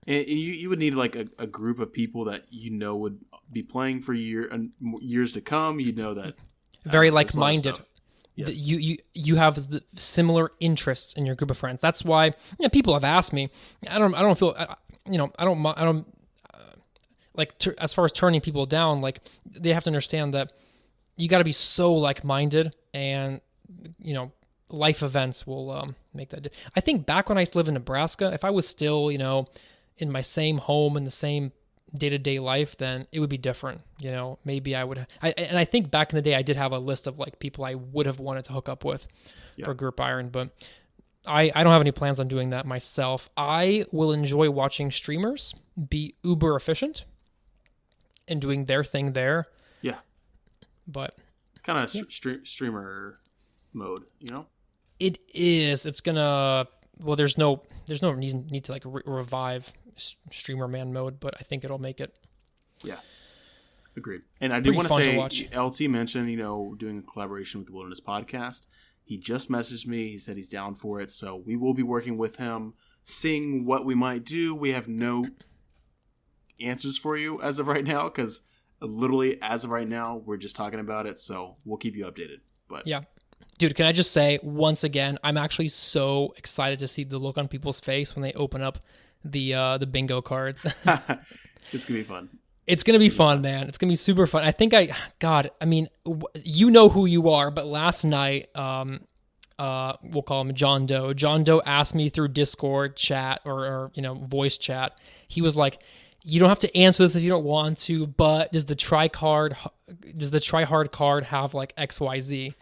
And you would need like a group of people that you know would be playing for years to come. You know that very like-minded. Yes. You have the similar interests in your group of friends. That's why, you know, people have asked me. I don't feel, you know, I don't like as far as turning people down. Like, they have to understand that you got to be so like-minded, and you know, life events will make that. I think back when I used to live in Nebraska, if I was still, you know, in my same home in the same day-to-day life, then it would be different. You know, maybe I would. And I think back in the day, I did have a list of like people I would have wanted to hook up with for Group Iron, but I don't have any plans on doing that myself. I will enjoy watching streamers be uber efficient and doing their thing there. Yeah. But it's kind of streamer mode, you know? It is. It's gonna. Well, there's no need to like revive streamer man mode, but I think it'll make it. Yeah, agreed. And I do want to say, LT mentioned, you know, doing a collaboration with the Wilderness Podcast. He just messaged me. He said he's down for it, so we will be working with him, seeing what we might do. We have no answers for you as of right now, because literally as of right now, we're just talking about it. So we'll keep you updated. But yeah. Dude, can I just say once again, I'm actually so excited to see the look on people's face when they open up the bingo cards. It's gonna be fun. It's gonna be fun, man. It's gonna be super fun. I think I mean, you know who you are, but last night, we'll call him John Doe. John Doe asked me through Discord chat or you know, voice chat. He was like, "You don't have to answer this if you don't want to, but does the TRIHARD card have like XYZ?"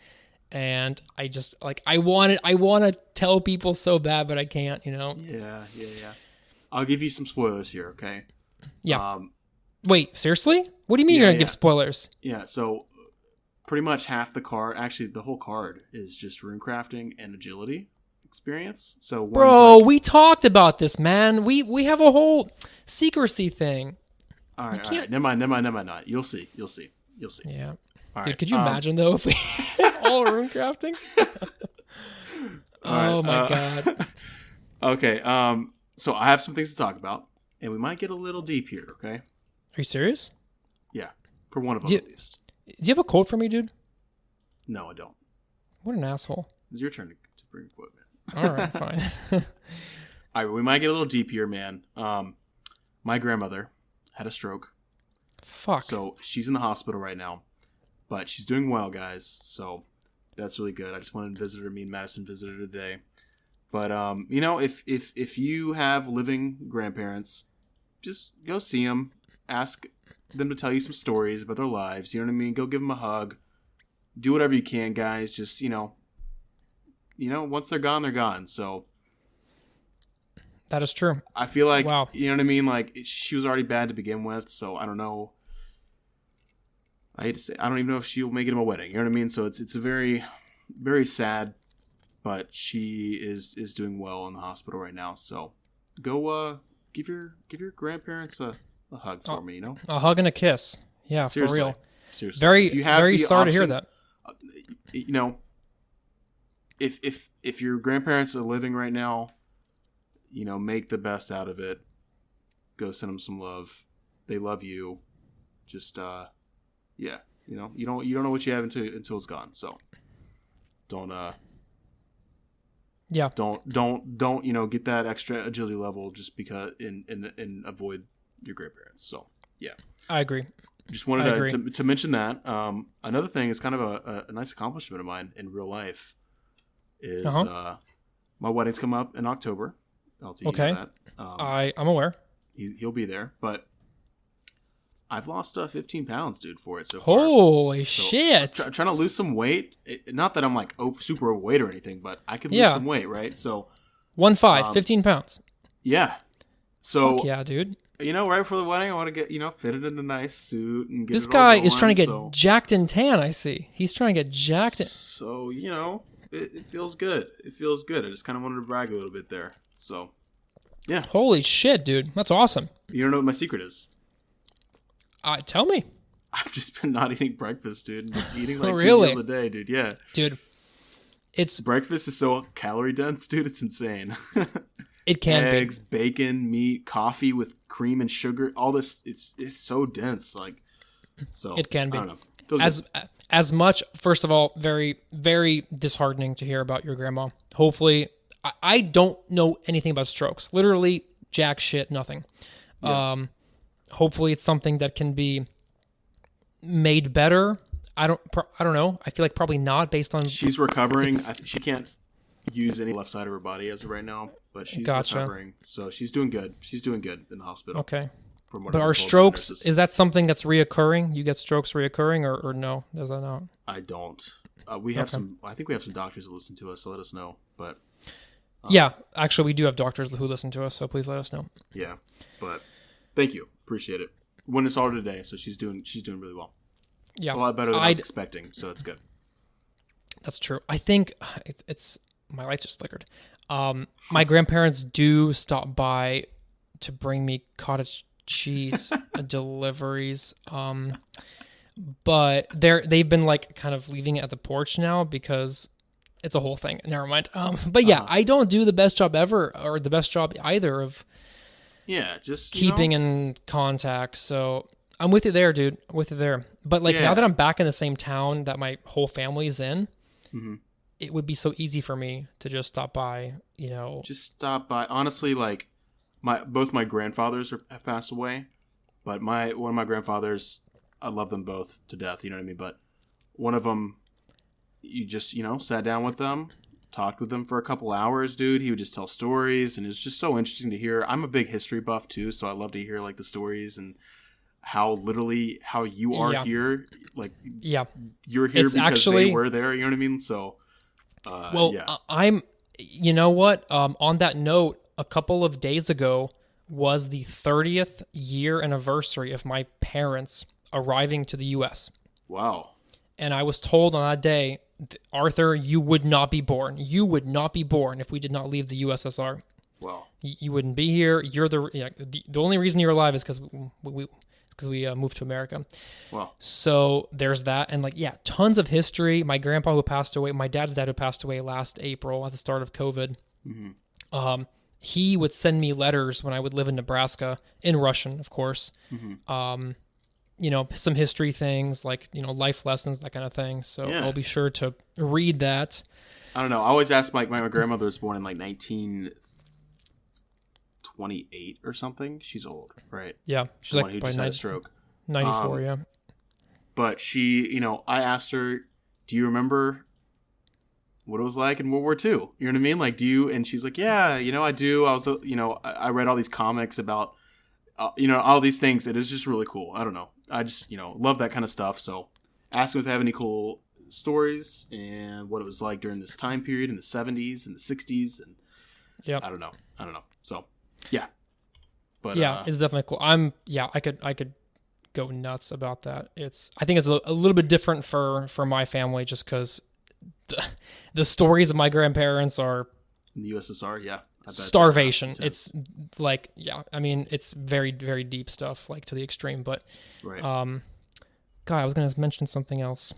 And I just like, I want to tell people so bad, but I can't, you know? Yeah. I'll give you some spoilers here, okay? Yeah. Wait, seriously? What do you mean you're going to give spoilers? Yeah, so pretty much half the card, actually the whole card, is just rune crafting and agility experience. So bro, like, we talked about this, man. We have a whole secrecy thing. All right. Never mind. You'll see. Yeah. All right. Dude, could you imagine though if we all rune crafting? Oh my god. Okay. So I have some things to talk about, and we might get a little deep here. Okay. Are you serious? Yeah, for one of them at least. Do you have a quote for me, dude? No, I don't. What an asshole. It's your turn to bring a quote, man. All right, fine. All right, we might get a little deep here, man. My grandmother had a stroke. Fuck. So she's in the hospital right now, but she's doing well, guys. So that's really good. I just wanted to visit her. Me and Madison visited her today. But you know, if you have living grandparents, just go see them. Ask them to tell you some stories about their lives. You know what I mean? Go give them a hug. Do whatever you can, guys. Just you know, once they're gone, they're gone. So that is true. I feel like, wow. You know what I mean? Like, she was already bad to begin with, so I don't know. I hate to say, I don't even know if she'll make it to my wedding. You know what I mean? So it's a very, very sad, but she is doing well in the hospital right now. So go give your grandparents a hug for me, you know? A hug and a kiss. Yeah, seriously, for real. Seriously. Very sorry to hear that. You know, if your grandparents are living right now, you know, make the best out of it. Go send them some love. They love you. Just yeah, you know, you don't know what you have until it's gone. So don't you know, get that extra agility level just because and avoid your grandparents. So yeah, I agree. Just wanted to mention that. Another thing is kind of a nice accomplishment of mine in real life is my wedding's come up in October. I'll tell you that. I'm aware. He'll be there, but I've lost 15 pounds, dude, for it so far. Holy shit! I'm trying to lose some weight. Not that I'm like super overweight or anything, but I can lose some weight, right? So 15 pounds. Yeah. So fuck yeah, dude. You know, right before the wedding, I want to get fitted in a nice suit and get this it guy all going, is trying to get jacked and tan. I see. He's trying to get jacked. So you know, it feels good. It feels good. I just kind of wanted to brag a little bit there. So, yeah. Holy shit, dude. That's awesome. You don't know what my secret is? Tell me. I've just been not eating breakfast, dude. And just eating like 2 meals a day, dude. Yeah. Dude, breakfast is so calorie dense, dude. It's insane. It can be. Eggs, bacon, meat, coffee with cream and sugar. All this, it's so dense. Like, so. It can be. I don't know. As much, first of all, very, very disheartening to hear about your grandma. Hopefully, I don't know anything about strokes. Literally, jack shit, nothing. Yeah. Hopefully, it's something that can be made better. I don't know. I feel like probably not, based on. She's recovering. She can't use any left side of her body as of right now, but she's recovering. So she's doing good. She's doing good in the hospital. Okay. But are strokes? Is that something that's reoccurring? You get strokes reoccurring, or no? Does that not? I don't. We have some. I think we have some doctors that listen to us, so let us know. But yeah, actually, we do have doctors who listen to us, so please let us know. Yeah, but thank you, appreciate it. When it's all today, so she's doing really well. Yeah, a lot better than I was expecting, so it's good. That's true. I think it's my lights just flickered. My grandparents do stop by to bring me cottage cheese deliveries. But they've been like kind of leaving it at the porch now because it's a whole thing. Never mind. But yeah, I don't do the best job ever, or the best job either of just keeping in contact. So I'm with you there, dude. I'm with you there. But like now that I'm back in the same town that my whole family is in, it would be so easy for me to just stop by, you know. Just stop by. Honestly, like both my grandfathers have passed away, but one of my grandfathers, I love them both to death, you know what I mean? But one of them, you just, sat down with them, talked with them for a couple hours, dude. He would just tell stories, and it was just so interesting to hear. I'm a big history buff, too, so I love to hear, like, the stories and how you are here. Like, you're here because they were there, you know what I mean? So, I'm, you know what? On that note, a couple of days ago was the 30th year anniversary of my parents arriving to the U.S. Wow. And I was told on that day, Arthur, you would not be born. You would not be born if we did not leave the USSR. Wow. You wouldn't be here. You're the only reason you're alive is because we moved to America. Wow. So there's that. And tons of history. My grandpa who passed away, my dad's dad who passed away last April at the start of COVID. Mm-hmm. He would send me letters when I would live in Nebraska, in Russian, of course. Mm-hmm. Some history things, like, life lessons, that kind of thing. So I'll be sure to read that. I don't know. I always ask, my grandmother was born in 1928 or something. She's old, right? Yeah. She's the one who just had a stroke. 94, yeah. But she, I asked her, do you remember what it was like in World War II? You know what I mean? Like, do you? And she's like, yeah, I do. I was, I read all these comics about, all these things. It is just really cool. I don't know. I just, love that kind of stuff. So ask them if they have any cool stories and what it was like during this time period in the 70s and the 60s. And yeah, I don't know. So, yeah. But yeah, it's definitely cool. I could go nuts about that. I think it's a little bit different for my family just because the stories of my grandparents are in the USSR, yeah. I bet starvation. It's like, yeah, I mean, it's very, very deep stuff, like to the extreme. But, right. God, I was gonna mention something else.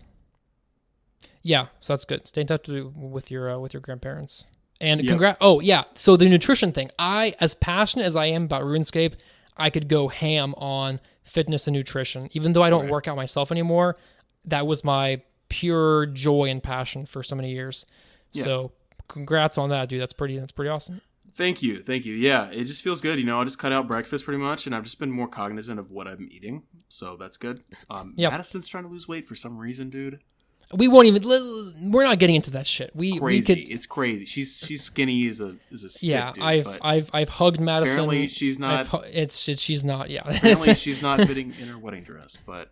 Yeah, so that's good. Stay in touch with your grandparents. And congrats. Oh yeah, so the nutrition thing. As passionate as I am about RuneScape, I could go ham on fitness and nutrition. Even though I don't work out myself anymore, that was my pure joy and passion for so many years. Yeah. So congrats on that, dude. That's pretty awesome. Thank you. Yeah, it just feels good. I just cut out breakfast pretty much, and I've just been more cognizant of what I'm eating. So that's good. Madison's trying to lose weight for some reason, dude. We won't even. We're not getting into that shit. It's crazy. She's skinny as a sick yeah. Dude, I've hugged Madison. Apparently she's not. She's not. Yeah. Apparently she's not fitting in her wedding dress, but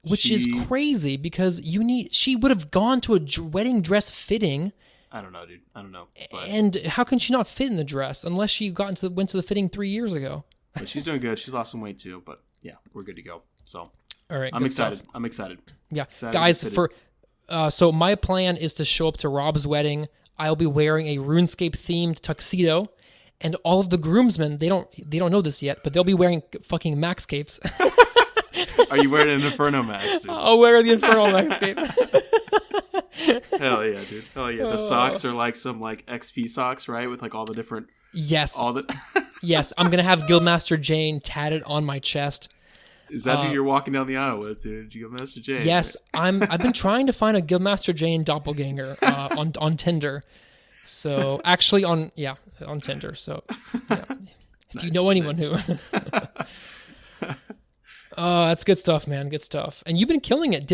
which is crazy because she would have gone to a wedding dress fitting. I don't know, dude. I don't know. But and how can she not fit in the dress unless she went to the fitting 3 years ago? But she's doing good. She's lost some weight too. But yeah, we're good to go. So all right, I'm excited. Stuff. I'm excited. Yeah, guys. So my plan is to show up to Rob's wedding. I'll be wearing a RuneScape themed tuxedo, and all of the groomsmen they don't know this yet, but they'll be wearing fucking max capes. Are you wearing an Inferno max, dude? I'll wear the Inferno max cape. Hell yeah, dude. Hell yeah. The socks are like some XP socks, right? With all the different. Yes. Yes, I'm gonna have Guildmaster Jayne tatted on my chest. Is that who you're walking down the aisle with, dude? Guildmaster Jayne? Yes, I've been trying to find a Guildmaster Jayne doppelganger on Tinder. So actually on Tinder. So yeah. If you know anyone who. That's good stuff, man. Good stuff. And you've been killing it.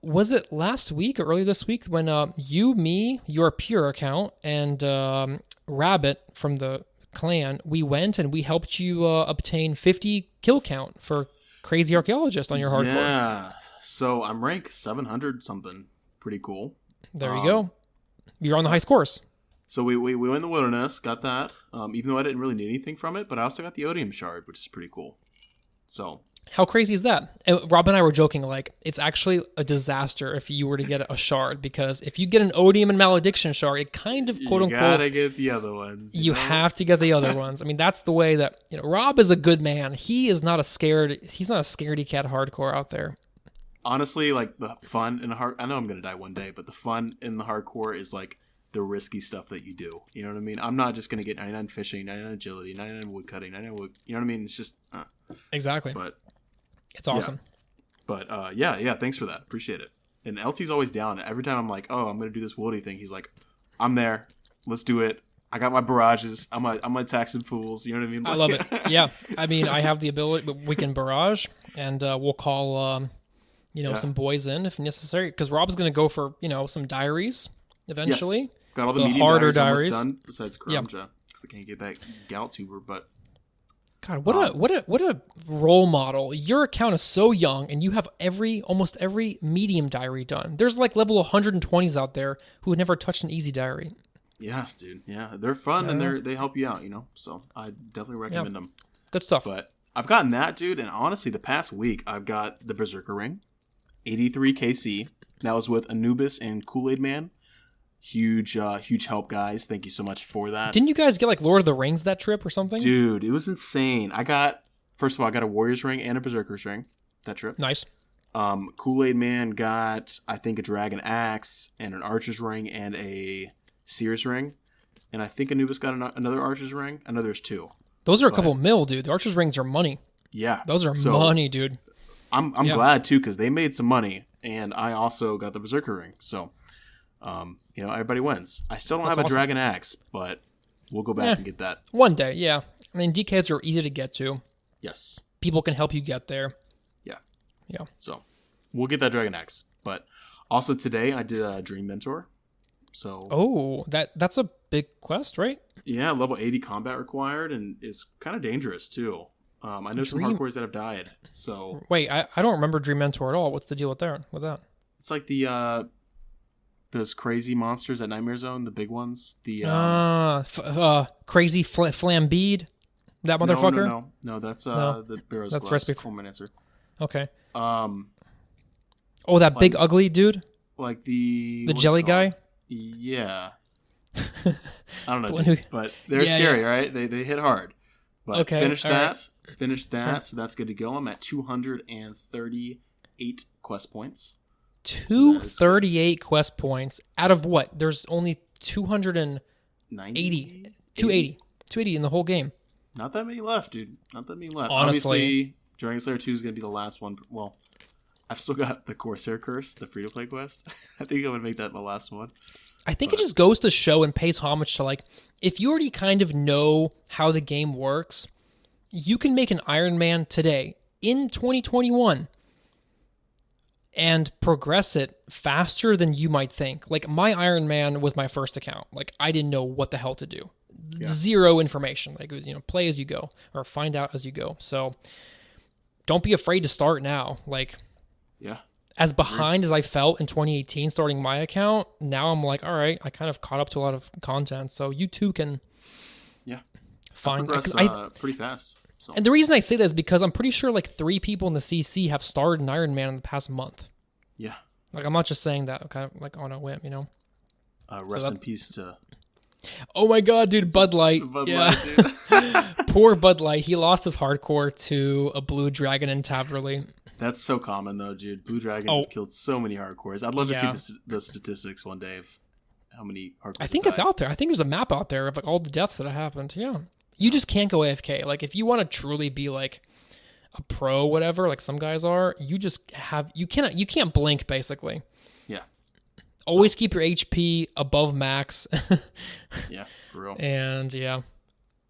Was it last week or earlier this week when your pure account, and Rabbit from the clan, we went and we helped you obtain 50 kill count for Crazy Archaeologist on your hardcore? Yeah. So I'm rank 700 something. Pretty cool. There you go. You're on the high scores. So we went in the wilderness, got that. Even though I didn't really need anything from it, but I also got the Odium shard, which is pretty cool. So how crazy is that? And Rob and I were joking, it's actually a disaster if you were to get a shard, because if you get an Odium and Malediction shard, it kind of quote unquote. You gotta get the other ones. You have to get the other ones. I mean, that's the way that Rob is a good man. He's not a scaredy cat hardcore out there. Honestly, the fun in I know I'm gonna die one day, but the fun in the hardcore is the risky stuff that you do. You know what I mean? I'm not just gonna get 99 fishing, 99 agility, 99 woodcutting, 99 wood. You know what I mean? It's just exactly. But it's awesome. Yeah. But yeah, thanks for that. Appreciate it. And LT's always down. Every time I'm like, oh, I'm gonna do this woody thing, he's like, I'm there. Let's do it. I got my barrages. I'm gonna attack some fools. You know what I mean? I love it. Yeah. I mean, I have the ability, but we can barrage, and we'll call some boys in if necessary, because Rob's gonna go for some diaries eventually. Yes. Got all the medium harder diaries almost done besides Karamja, because I can't get that Gout tuber, but. God, what a role model. Your account is so young, and you have almost every medium diary done. There's level 120s out there who have never touched an easy diary. Yeah, dude. Yeah, they're fun, and they help you out, So I definitely recommend them. Good stuff. But I've gotten that, dude, and honestly, the past week I've got the Berserker ring, 83 KC. That was with Anubis and Kool-Aid Man. Huge help, guys. Thank you so much for that. Didn't you guys get Lord of the Rings that trip or something? Dude, it was insane. First of all, I got a Warrior's ring and a Berserker's ring that trip. Nice. Kool-Aid Man got, I think, a Dragon Axe and an Archer's ring and a Seers ring. And I think Anubis got another Archer's ring. I know there's two. Those are a couple mil, dude. The Archer's rings are money. Yeah. Those are money, dude. I'm glad, too, because they made some money. And I also got the Berserker ring. So... everybody wins. I still don't have a Dragon Axe, but we'll go back and get that. One day, yeah. I mean, DKs are easy to get to. Yes. People can help you get there. Yeah. Yeah. So we'll get that Dragon Axe. But also today I did a Dream Mentor. So that's a big quest, right? Yeah, level 80 combat required, and it's kind of dangerous too. I know some hardcores that have died. So wait, I don't remember Dream Mentor at all. What's the deal with that? It's like the those crazy monsters at Nightmare Zone, the big ones. The crazy flambede, that motherfucker. No, that's the Barrow's that's Glass Fulminator. Okay. That big ugly dude, like the jelly guy. Yeah. I don't know, but they're scary, right? They hit hard. But finish that. So that's good to go. I'm at 238 quest points. 238 quest points out of what? There's only 280 in the whole game. Not that many left, dude. Not that many left. Honestly, obviously, Dragon Slayer 2 is going to be the last one. Well, I've still got the Corsair Curse, the free-to-play quest. I think I would make that the last one. I think it just goes to show and pays homage to, like, if you already kind of know how the game works, you can make an Iron Man today in 2021 and progress it faster than you might think. Like, my Iron Man was my first account. Like, I didn't know what the hell to do. Yeah. Zero information. Like, it was, play as you go or find out as you go. So don't be afraid to start now. Like, yeah. As behind as I felt in 2018 starting my account, now I'm like, all right, I kind of caught up to a lot of content. So you too can find pretty fast. So. And the reason I say that is because I'm pretty sure like 3 people in the CC have started an Iron Man in the past month. Yeah. Like, I'm not just saying that kind of like on a whim, Rest in peace to... Oh my god, dude, Budlight. Dude. Poor Budlight. He lost his hardcore to a blue dragon in Taverly. That's so common, though, dude. Blue dragons have killed so many hardcores. I'd love to see the statistics one day of how many hardcores. I think it's out there. I think there's a map out there of like all the deaths that have happened. Yeah. You just can't go AFK. Like, if you want to truly be like a pro, whatever, like some guys are, you can't blink, basically. Yeah. Always keep your HP above max. Yeah, for real. And yeah.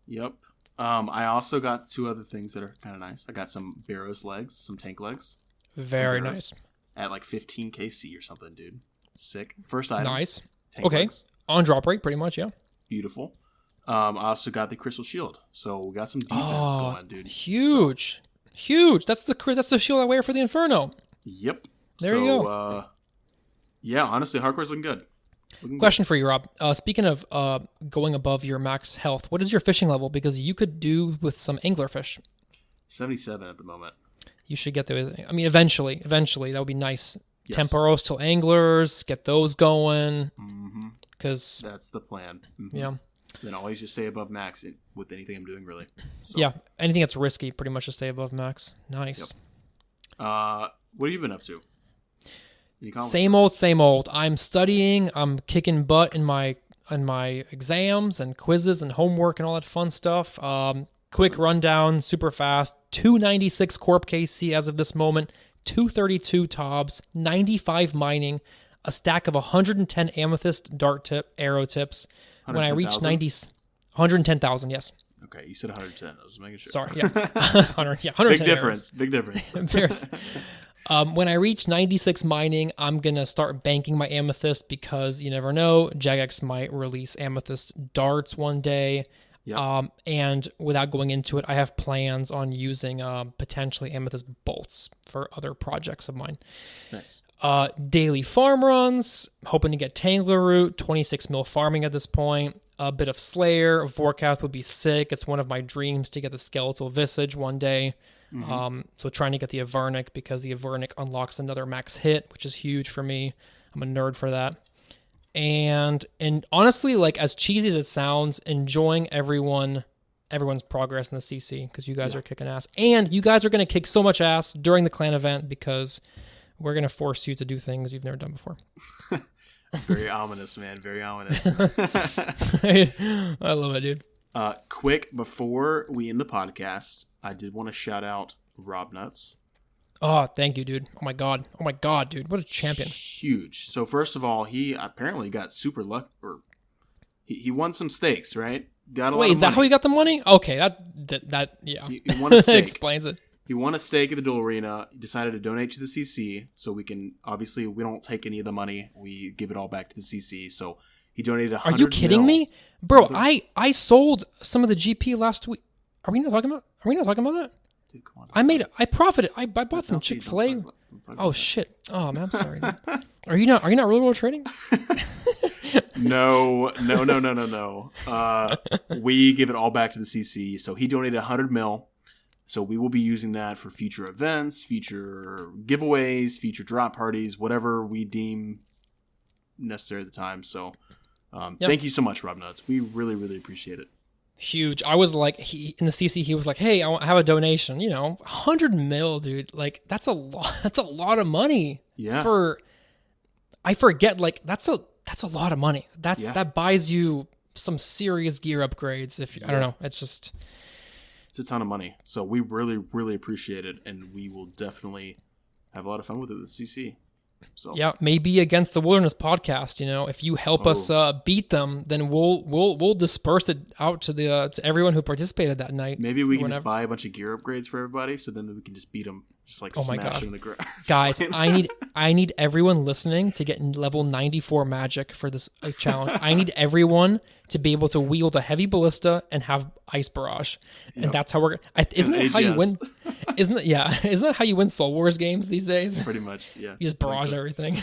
Yep. I also got 2 other things that are kind of nice. I got some Barrow's legs, some tank legs. Very nice. At like 15 KC or something, dude. Sick. First item. Nice. Okay. Legs. On drop rate, pretty much, yeah. Beautiful. I also got the Crystal Shield. So we got some defense going, dude. Huge. Huge. That's the shield I wear for the Inferno. Yep. There you go. Yeah, honestly, hardcore's looking good. Question for you, Rob. Speaking of going above your max health, what is your fishing level? Because you could do with some anglerfish. 77 at the moment. You should get those. I mean, eventually, that would be nice. Yes. Temporos till anglers, get those going. Because that's the plan. Yeah. Then always just stay above max with anything I'm doing, really. So. Yeah, anything that's risky, pretty much just stay above max. Nice. Yep. What have you been up to? Same old. I'm studying. I'm kicking butt in my exams and quizzes and homework and all that fun stuff. Quick rundown, super fast. 296 Corp KC as of this moment. 232 Tobs. 95 mining. A stack of 110 Amethyst arrow tips. When I reach 110,000, yes. Okay, you said 110. I was making sure. Sorry, yeah. 110 Big difference. When I reach 96 mining, I'm going to start banking my Amethyst because you never know. Jagex might release Amethyst darts one day. Yep. And without going into it, I have plans on using potentially Amethyst bolts for other projects of mine. Nice. Daily farm runs, hoping to get Tangler Root, 26 mil farming at this point. A bit of Slayer, Vorkath would be sick. It's one of my dreams to get the Skeletal Visage one day. So trying to get the Avernic because the Avernic unlocks another max hit, which is huge for me. I'm a nerd for that. And honestly, like, as cheesy as it sounds, enjoying everyone's progress in the CC because you guys are kicking ass. And you guys are going to kick so much ass during the clan event because we're going to force you to do things you've never done before. Very ominous, man. Very ominous. I love it, dude. Quick, before we end the podcast, I did want to shout out Rob Nuts. Oh, thank you, dude. Oh my god, dude. What a champion. Huge. So first of all, he apparently got super lucky, or he won some stakes, right? Got a lot of Wait, is that money. how he got the money? Okay, that yeah. He won a stake. Explains it. He won a stake at the duel arena. He decided to donate to the CC, so we can, obviously, we don't take any of the money. We give it all back to the CC. So he donated 100 Are you kidding me? Bro, I sold some of the GP last week. Are we not talking about that? Dude, come on. I profited. I bought some Chick-fil-A. Oh shit. Oh man, I'm sorry, dude. Are you not real world trading? No. We give it all back to the CC. So he donated 100 mil. So we will be using that for future events, future giveaways, future drop parties, whatever we deem necessary at the time. So thank you so much, Rob Nuts. We really, really appreciate it. Huge. I was like, in the CC, he was like, hey, I have a donation, 100 mil, dude. Like, that's a lot of money. Yeah. I forget, like, that's a lot of money. That buys you some serious gear upgrades. I don't know. It's a ton of money. So we really, really appreciate it. And we will definitely have a lot of fun with it with CC. So yeah, maybe against the Wilderness podcast, if you help us beat them, then we'll disperse it out to everyone who participated that night. Maybe we can just buy a bunch of gear upgrades for everybody, so then we can just beat them, just like smash them in the ground. Guys, I need everyone listening to get level 94 magic for this challenge. I need everyone to be able to wield a heavy ballista and have ice barrage, and that's how isn't that how you win? Isn't that how you win Soul Wars games these days? Pretty much, yeah. You just barrage everything.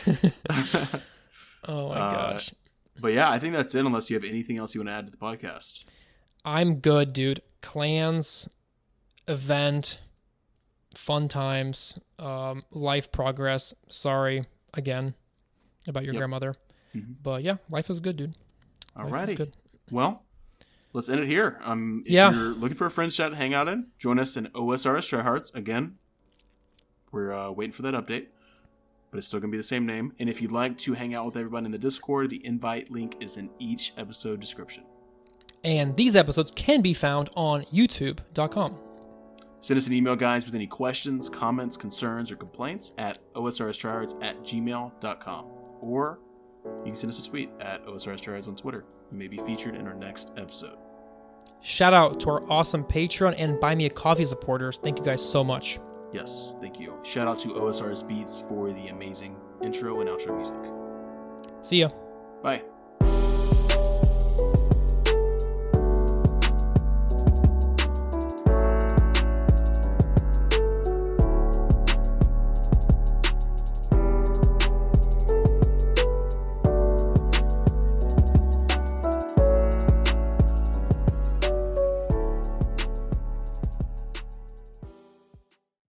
Oh my gosh. But yeah, I think that's it, unless you have anything else you want to add to the podcast. I'm good, dude. Clans, event, fun times, life progress. Sorry again about your grandmother. Mm-hmm. But yeah, life is good, dude. Alrighty. Well, let's end it here. If you're looking for a friends chat to hang out in, join us in OSRS Trihards. Again, we're waiting for that update, but it's still going to be the same name. And if you'd like to hang out with everybody in the Discord, the invite link is in each episode description. And these episodes can be found on youtube.com. Send us an email, guys, with any questions, comments, concerns, or complaints at osrstrihards@gmail.com. Or you can send us a tweet at OSRS Trihards on Twitter. We may be featured in our next episode. Shout out to our awesome Patreon and Buy Me a Coffee supporters. Thank you guys so much. Yes, thank you. Shout out to OSRS Beats for the amazing intro and outro music. See ya. Bye.